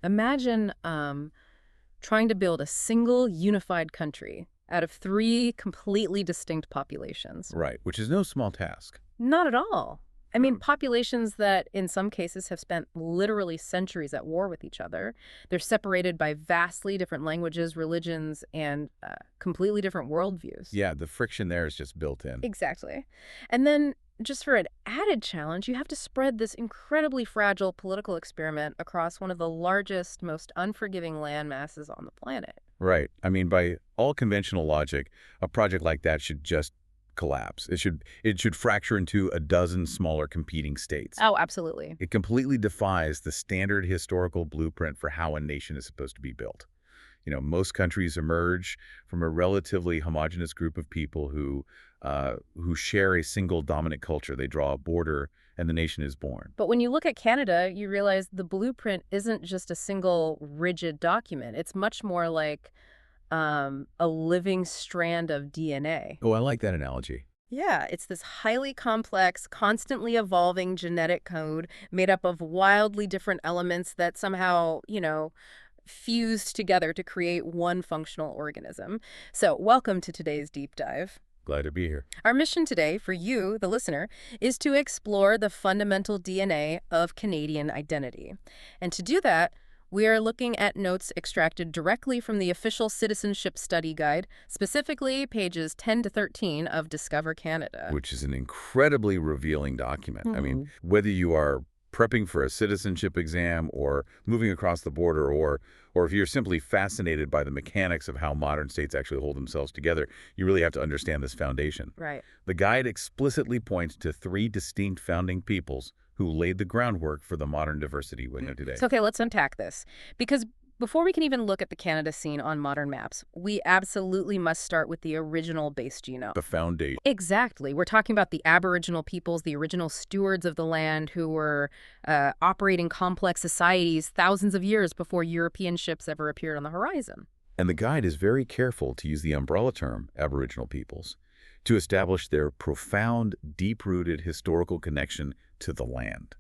Imagine trying to build a single unified country out of three completely distinct populations. Right, which is no small task. Not at all. I mean, populations that in some cases have spent literally centuries at war with each other. They're separated by vastly different languages, religions, and completely different worldviews. Yeah, the friction there is just built in. Exactly. And then, just for an added challenge, you have to spread this incredibly fragile political experiment across one of the largest, most unforgiving land masses on the planet. Right. I mean, by all conventional logic, a project like that should just collapse. It should fracture into a dozen smaller competing states. Oh, absolutely. It completely defies the standard historical blueprint for how a nation is supposed to be built. Most countries emerge from a relatively homogeneous group of people who share a single dominant culture. They draw a border, and the nation is born. But when you look at Canada, you realize the blueprint isn't just a single rigid document. It's much more like a living strand of DNA. Oh, I like that analogy. Yeah, it's this highly complex, constantly evolving genetic code made up of wildly different elements that somehow, fused together to create one functional organism. So, welcome to today's deep dive. Glad to be here. Our mission today for you, the listener, is to explore the fundamental DNA of Canadian identity. And to do that, we are looking at notes extracted directly from the official Citizenship Study Guide, specifically pages 10 to 13 of Discover Canada. Which is an incredibly revealing document. I mean, whether you are prepping for a citizenship exam or moving across the border or if you're simply fascinated by the mechanics of how modern states actually hold themselves together, you really have to understand this foundation. Right. The guide explicitly points to three distinct founding peoples who laid the groundwork for the modern diversity we know today. So, okay, let's unpack this. Because before we can even look at the Canada scene on modern maps, we absolutely must start with the original base genome. The foundation. Exactly. We're talking about the Aboriginal peoples, the original stewards of the land who were operating complex societies thousands of years before European ships ever appeared on the horizon. And the guide is very careful to use the umbrella term, Aboriginal peoples, to establish their profound, deep-rooted historical connection to the land,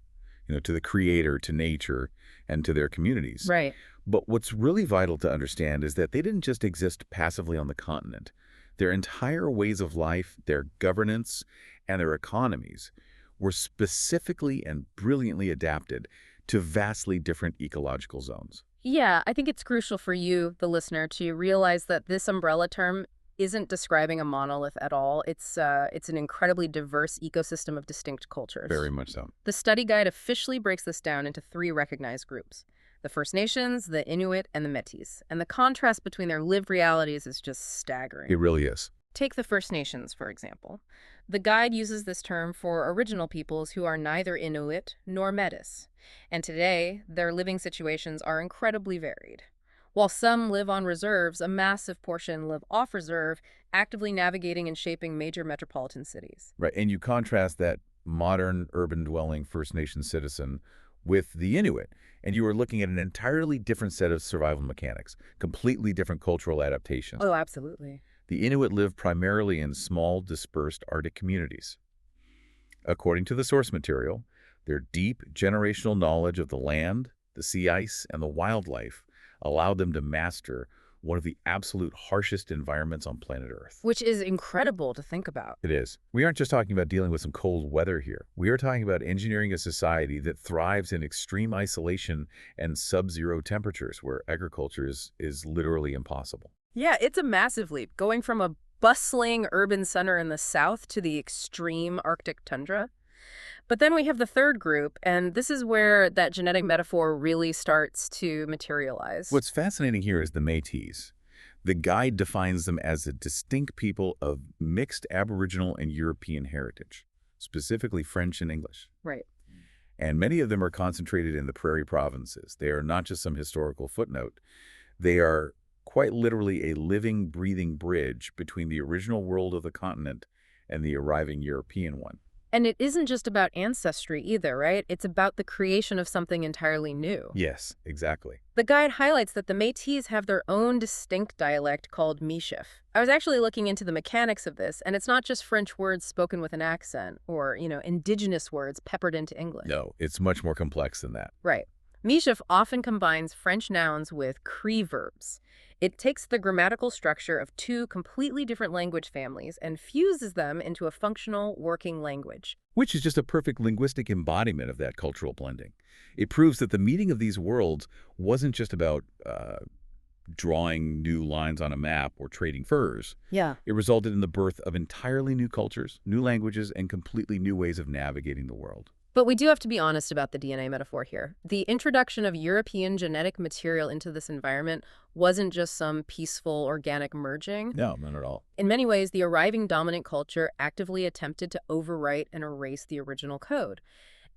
to the creator, to nature, and to their communities. Right. But what's really vital to understand is that they didn't just exist passively on the continent. Their entire ways of life, their governance, and their economies were specifically and brilliantly adapted to vastly different ecological zones. Yeah, I think it's crucial for you, the listener, to realize that this umbrella term isn't describing a monolith at all. It's an incredibly diverse ecosystem of distinct cultures. Very much so. The study guide officially breaks this down into three recognized groups: the First Nations, the Inuit, and the Métis. And the contrast between their lived realities is just staggering. It really is. Take the First Nations, for example. The guide uses this term for original peoples who are neither Inuit nor Métis. And today, their living situations are incredibly varied. While some live on reserves, a massive portion live off reserve, actively navigating and shaping major metropolitan cities. Right, and you contrast that modern urban-dwelling First Nation citizen with the Inuit, and you are looking at an entirely different set of survival mechanics, completely different cultural adaptations. Oh, absolutely. The Inuit live primarily in small, dispersed Arctic communities. According to the source material, their deep generational knowledge of the land, the sea ice, and the wildlife allowed them to master one of the absolute harshest environments on planet Earth. Which is incredible to think about. It is. We aren't just talking about dealing with some cold weather here. We are talking about engineering a society that thrives in extreme isolation and sub-zero temperatures where agriculture is literally impossible. Yeah, it's a massive leap, going from a bustling urban center in the south to the extreme Arctic tundra. But then we have the third group, and this is where that genetic metaphor really starts to materialize. What's fascinating here is the Métis. The guide defines them as a distinct people of mixed Aboriginal and European heritage, specifically French and English. Right. And many of them are concentrated in the prairie provinces. They are not just some historical footnote. They are quite literally a living, breathing bridge between the original world of the continent and the arriving European one. And it isn't just about ancestry either, right? It's about the creation of something entirely new. Yes, exactly. The guide highlights that the Métis have their own distinct dialect called Michif. I was actually looking into the mechanics of this, and it's not just French words spoken with an accent or, indigenous words peppered into English. No, it's much more complex than that. Right. Michif often combines French nouns with Cree verbs. It takes the grammatical structure of two completely different language families and fuses them into a functional working language. Which is just a perfect linguistic embodiment of that cultural blending. It proves that the meeting of these worlds wasn't just about drawing new lines on a map or trading furs. Yeah. It resulted in the birth of entirely new cultures, new languages, and completely new ways of navigating the world. But we do have to be honest about the DNA metaphor here. The introduction of European genetic material into this environment wasn't just some peaceful organic merging. No, not at all. In many ways, the arriving dominant culture actively attempted to overwrite and erase the original code.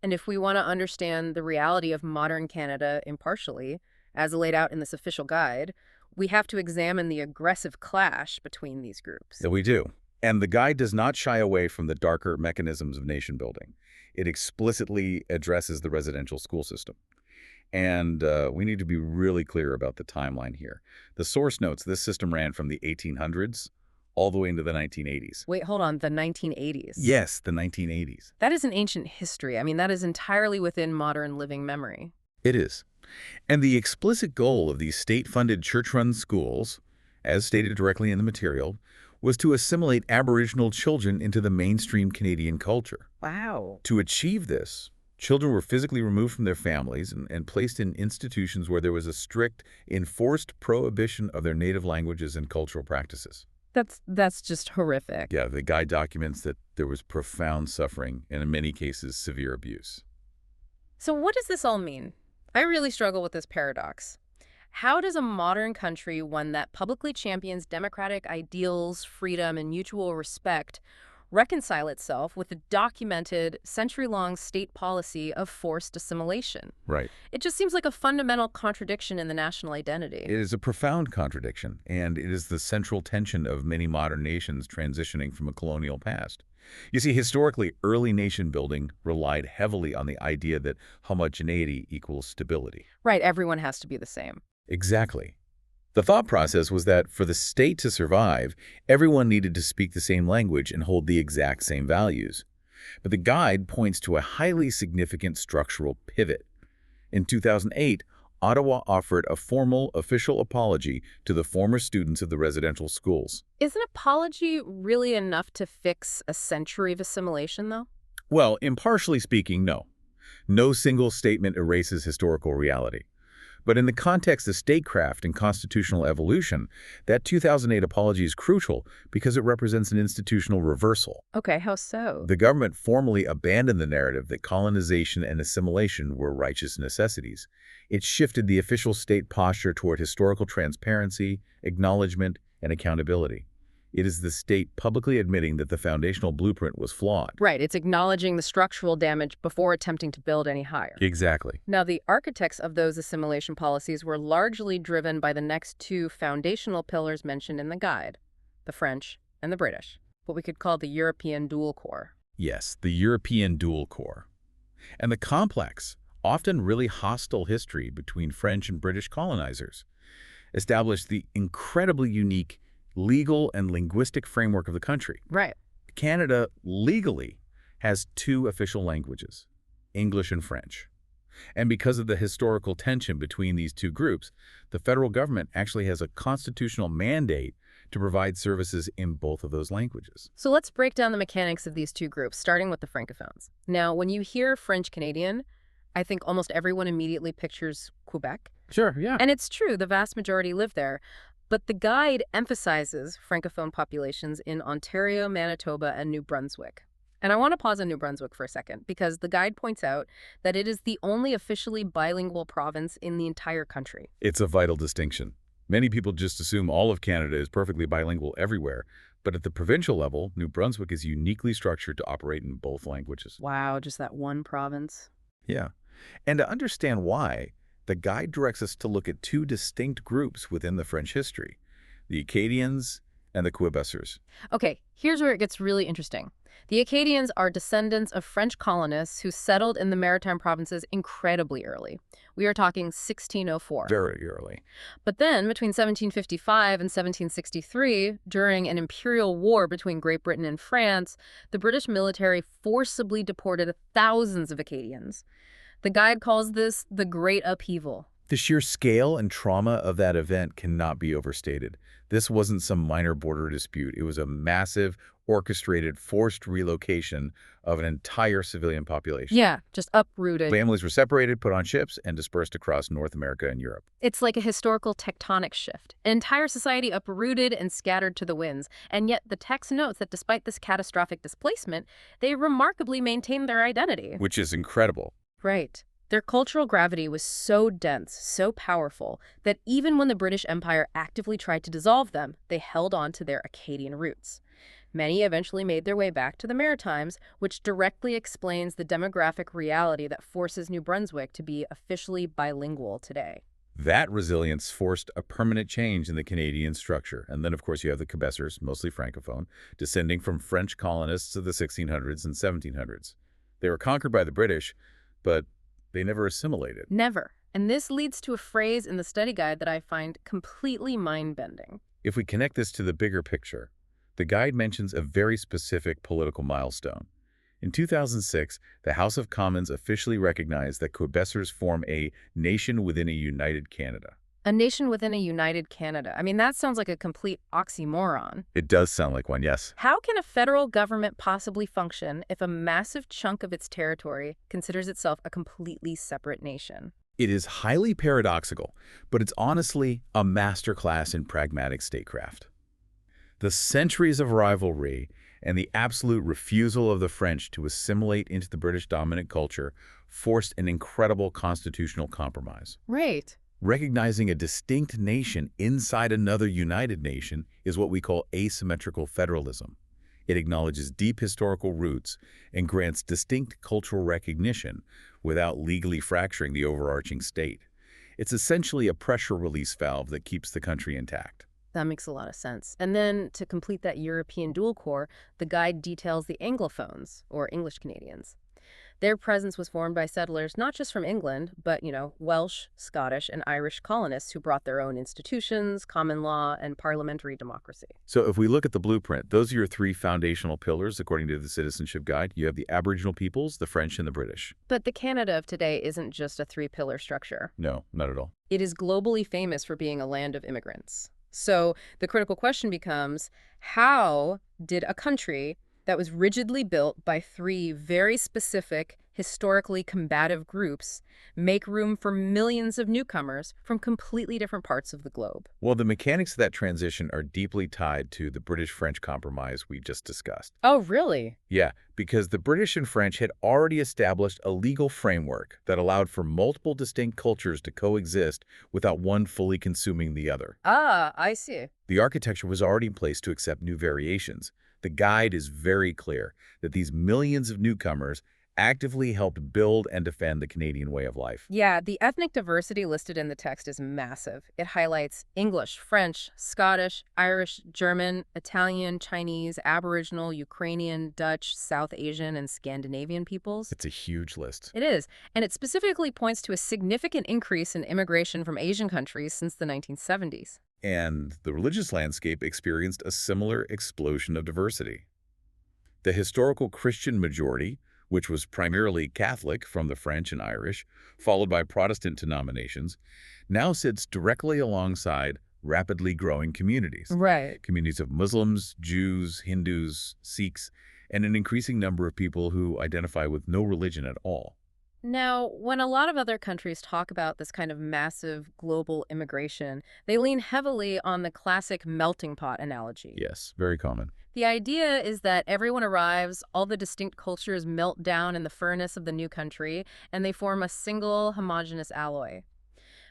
And if we want to understand the reality of modern Canada impartially, as laid out in this official guide, we have to examine the aggressive clash between these groups. Yeah, we do. And the guide does not shy away from the darker mechanisms of nation building. It explicitly addresses the residential school system. And we need to be really clear about the timeline here. The source notes this system ran from the 1800s all the way into the 1980s. Wait, hold on, the 1980s? Yes, the 1980s. That is an ancient history. I mean, that is entirely within modern living memory. It is. And the explicit goal of these state-funded church-run schools, as stated directly in the material, was to assimilate Aboriginal children into the mainstream Canadian culture. Wow. To achieve this, children were physically removed from their families and placed in institutions where there was a strict, enforced prohibition of their native languages and cultural practices. That's just horrific. Yeah, the guide documents that there was profound suffering and, in many cases, severe abuse. So what does this all mean? I really struggle with this paradox. How does a modern country, one that publicly champions democratic ideals, freedom, and mutual respect, reconcile itself with the documented, century-long state policy of forced assimilation? Right. It just seems like a fundamental contradiction in the national identity. It is a profound contradiction, and it is the central tension of many modern nations transitioning from a colonial past. You see, historically, early nation building relied heavily on the idea that homogeneity equals stability. Right, everyone has to be the same. Exactly. The thought process was that for the state to survive, everyone needed to speak the same language and hold the exact same values. But the guide points to a highly significant structural pivot. In 2008, Ottawa offered a formal, official apology to the former students of the residential schools. Is an apology really enough to fix a century of assimilation, though? Well, impartially speaking, no. No single statement erases historical reality. But in the context of statecraft and constitutional evolution, that 2008 apology is crucial because it represents an institutional reversal. Okay, how so? The government formally abandoned the narrative that colonization and assimilation were righteous necessities. It shifted the official state posture toward historical transparency, acknowledgement, and accountability. It is the state publicly admitting that the foundational blueprint was flawed. Right, it's acknowledging the structural damage before attempting to build any higher. Exactly. Now, the architects of those assimilation policies were largely driven by the next two foundational pillars mentioned in the guide, the French and the British, what we could call the European dual core. Yes, the European dual core. And the complex, often really hostile history between French and British colonizers established the incredibly unique legal and linguistic framework of the country. Right. Canada legally has two official languages, English and French. And because of the historical tension between these two groups, the federal government actually has a constitutional mandate to provide services in both of those languages. So let's break down the mechanics of these two groups, starting with the Francophones. Now, when you hear French-Canadian, I think almost everyone immediately pictures Quebec. Sure, yeah. And it's true, the vast majority live there. But the guide emphasizes Francophone populations in Ontario, Manitoba, and New Brunswick. And I want to pause on New Brunswick for a second, because the guide points out that it is the only officially bilingual province in the entire country. It's a vital distinction. Many people just assume all of Canada is perfectly bilingual everywhere, but at the provincial level, New Brunswick is uniquely structured to operate in both languages. Wow, just that one province. Yeah. And to understand why, the guide directs us to look at two distinct groups within the French history, the Acadians and the Quebecers. Okay, here's where it gets really interesting. The Acadians are descendants of French colonists who settled in the maritime provinces incredibly early. We are talking 1604. Very early. But then, between 1755 and 1763, during an imperial war between Great Britain and France, the British military forcibly deported thousands of Acadians. The guide calls this the Great Upheaval. The sheer scale and trauma of that event cannot be overstated. This wasn't some minor border dispute. It was a massive, orchestrated, forced relocation of an entire civilian population. Yeah, just uprooted. Families were separated, put on ships, and dispersed across North America and Europe. It's like a historical tectonic shift. An entire society uprooted and scattered to the winds. And yet the text notes that despite this catastrophic displacement, they remarkably maintained their identity. Which is incredible. Right. Their cultural gravity was so dense, so powerful, that even when the British Empire actively tried to dissolve them, they held on to their Acadian roots. Many eventually made their way back to the Maritimes, which directly explains the demographic reality that forces New Brunswick to be officially bilingual today. That resilience forced a permanent change in the Canadian structure. And then, of course, you have the Quebecers, mostly Francophone, descending from French colonists of the 1600s and 1700s. They were conquered by the British, but they never assimilated. Never. And this leads to a phrase in the study guide that I find completely mind-bending. If we connect this to the bigger picture, the guide mentions a very specific political milestone. In 2006, the House of Commons officially recognized that Quebecers form a nation within a united Canada. A nation within a united Canada. I mean, that sounds like a complete oxymoron. It does sound like one, yes. How can a federal government possibly function if a massive chunk of its territory considers itself a completely separate nation? It is highly paradoxical, but it's honestly a masterclass in pragmatic statecraft. The centuries of rivalry and the absolute refusal of the French to assimilate into the British dominant culture forced an incredible constitutional compromise. Right. Recognizing a distinct nation inside another united nation is what we call asymmetrical federalism. It acknowledges deep historical roots and grants distinct cultural recognition without legally fracturing the overarching state. It's essentially a pressure release valve that keeps the country intact. That makes a lot of sense. And then, to complete that European dual core, the guide details the Anglophones, or English Canadians. Their presence was formed by settlers not just from England, but, Welsh, Scottish, and Irish colonists who brought their own institutions, common law, and parliamentary democracy. So if we look at the blueprint, those are your three foundational pillars according to the Citizenship Guide. You have the Aboriginal peoples, the French, and the British. But the Canada of today isn't just a three-pillar structure. No, not at all. It is globally famous for being a land of immigrants. So the critical question becomes, how did a country that was rigidly built by three very specific, historically combative groups make room for millions of newcomers from completely different parts of the globe? Well, the mechanics of that transition are deeply tied to the British-French compromise we just discussed. Oh, really? Yeah, because the British and French had already established a legal framework that allowed for multiple distinct cultures to coexist without one fully consuming the other. Ah, I see. The architecture was already in place to accept new variations. The guide is very clear that these millions of newcomers actively helped build and defend the Canadian way of life. Yeah, the ethnic diversity listed in the text is massive. It highlights English, French, Scottish, Irish, German, Italian, Chinese, Aboriginal, Ukrainian, Dutch, South Asian, and Scandinavian peoples. It's a huge list. It is, and it specifically points to a significant increase in immigration from Asian countries since the 1970s. And the religious landscape experienced a similar explosion of diversity. The historical Christian majority, which was primarily Catholic from the French and Irish, followed by Protestant denominations, now sits directly alongside rapidly growing communities. Right. Communities of Muslims, Jews, Hindus, Sikhs, and an increasing number of people who identify with no religion at all. Now, when a lot of other countries talk about this kind of massive global immigration, they lean heavily on the classic melting pot analogy. Yes, very common. The idea is that everyone arrives, all the distinct cultures melt down in the furnace of the new country, and they form a single homogeneous alloy.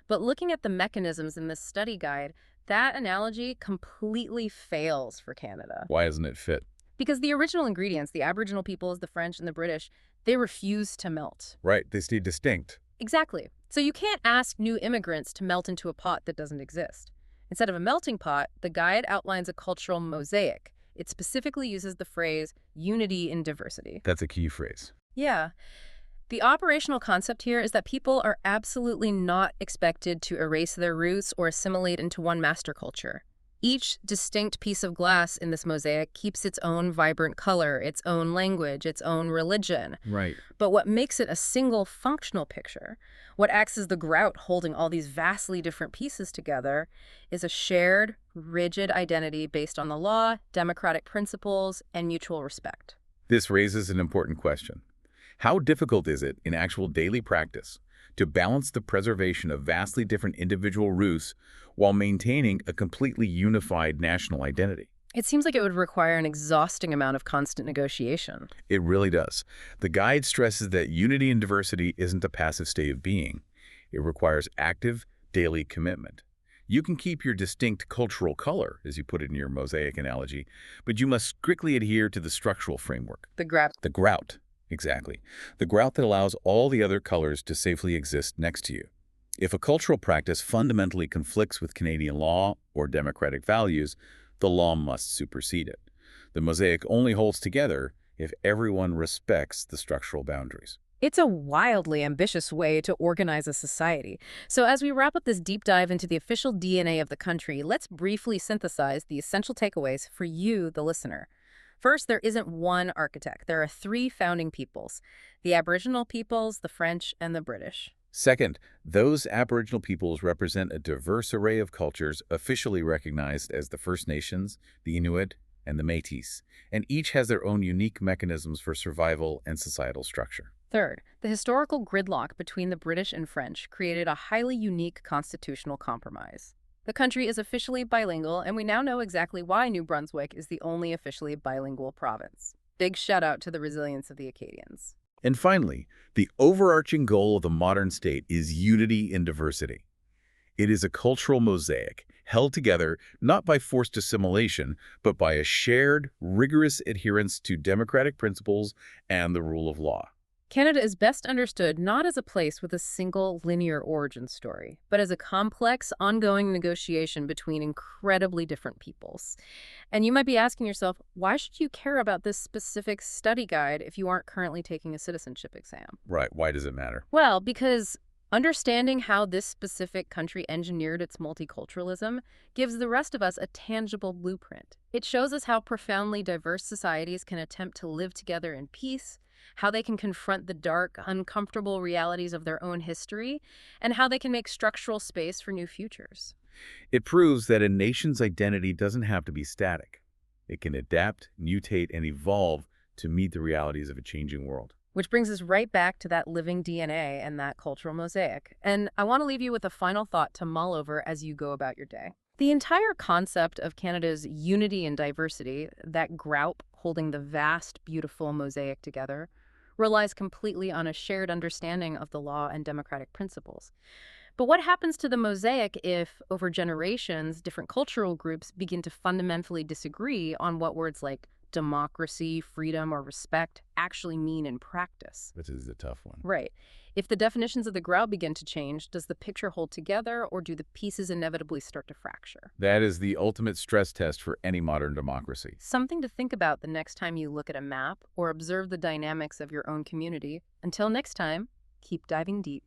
But looking at the mechanisms in this study guide, that analogy completely fails for Canada. Why doesn't it fit? Because the original ingredients, the Aboriginal peoples, the French, and the British, they refuse to melt. Right, they stay distinct. Exactly. So you can't ask new immigrants to melt into a pot that doesn't exist. Instead of a melting pot, the guide outlines a cultural mosaic. It specifically uses the phrase, unity in diversity. That's a key phrase. Yeah. The operational concept here is that people are absolutely not expected to erase their roots or assimilate into one master culture. Each distinct piece of glass in this mosaic keeps its own vibrant color, its own language, its own religion. Right. But what makes it a single functional picture, what acts as the grout holding all these vastly different pieces together, is a shared, rigid identity based on the law, democratic principles, and mutual respect. This raises an important question. How difficult is it in actual daily practice to balance the preservation of vastly different individual roots while maintaining a completely unified national identity? It seems like it would require an exhausting amount of constant negotiation. It really does. The guide stresses that unity and diversity isn't a passive state of being. It requires active, daily commitment. You can keep your distinct cultural color, as you put it in your mosaic analogy, but you must strictly adhere to the structural framework. The grout. The grout, exactly. The grout that allows all the other colors to safely exist next to you. If a cultural practice fundamentally conflicts with Canadian law or democratic values, the law must supersede it. The mosaic only holds together if everyone respects the structural boundaries. It's a wildly ambitious way to organize a society. So as we wrap up this deep dive into the official DNA of the country, let's briefly synthesize the essential takeaways for you, the listener. First, there isn't one architect. There are three founding peoples: the Aboriginal peoples, the French, and the British. Second, those Aboriginal peoples represent a diverse array of cultures officially recognized as the First Nations, the Inuit, and the Métis, and each has their own unique mechanisms for survival and societal structure. Third, the historical gridlock between the British and French created a highly unique constitutional compromise. The country is officially bilingual, and we now know exactly why New Brunswick is the only officially bilingual province. Big shout out to the resilience of the Acadians. And finally, the overarching goal of the modern state is unity in diversity. It is a cultural mosaic held together not by forced assimilation, but by a shared, rigorous adherence to democratic principles and the rule of law. Canada is best understood not as a place with a single linear origin story, but as a complex, ongoing negotiation between incredibly different peoples. And you might be asking yourself, why should you care about this specific study guide if you aren't currently taking a citizenship exam? Right. Why does it matter? Well, because understanding how this specific country engineered its multiculturalism gives the rest of us a tangible blueprint. It shows us how profoundly diverse societies can attempt to live together in peace, how they can confront the dark, uncomfortable realities of their own history, and how they can make structural space for new futures. It proves that a nation's identity doesn't have to be static. It can adapt, mutate, and evolve to meet the realities of a changing world. Which brings us right back to that living DNA and that cultural mosaic. And I want to leave you with a final thought to mull over as you go about your day. The entire concept of Canada's unity and diversity, that grout holding the vast, beautiful mosaic together, relies completely on a shared understanding of the law and democratic principles. But what happens to the mosaic if, over generations, different cultural groups begin to fundamentally disagree on what words like democracy, freedom, or respect actually mean in practice? This is a tough one. Right. If the definitions of the grout begin to change, does the picture hold together, or do the pieces inevitably start to fracture? That is the ultimate stress test for any modern democracy. Something to think about the next time you look at a map or observe the dynamics of your own community. Until next time, keep diving deep.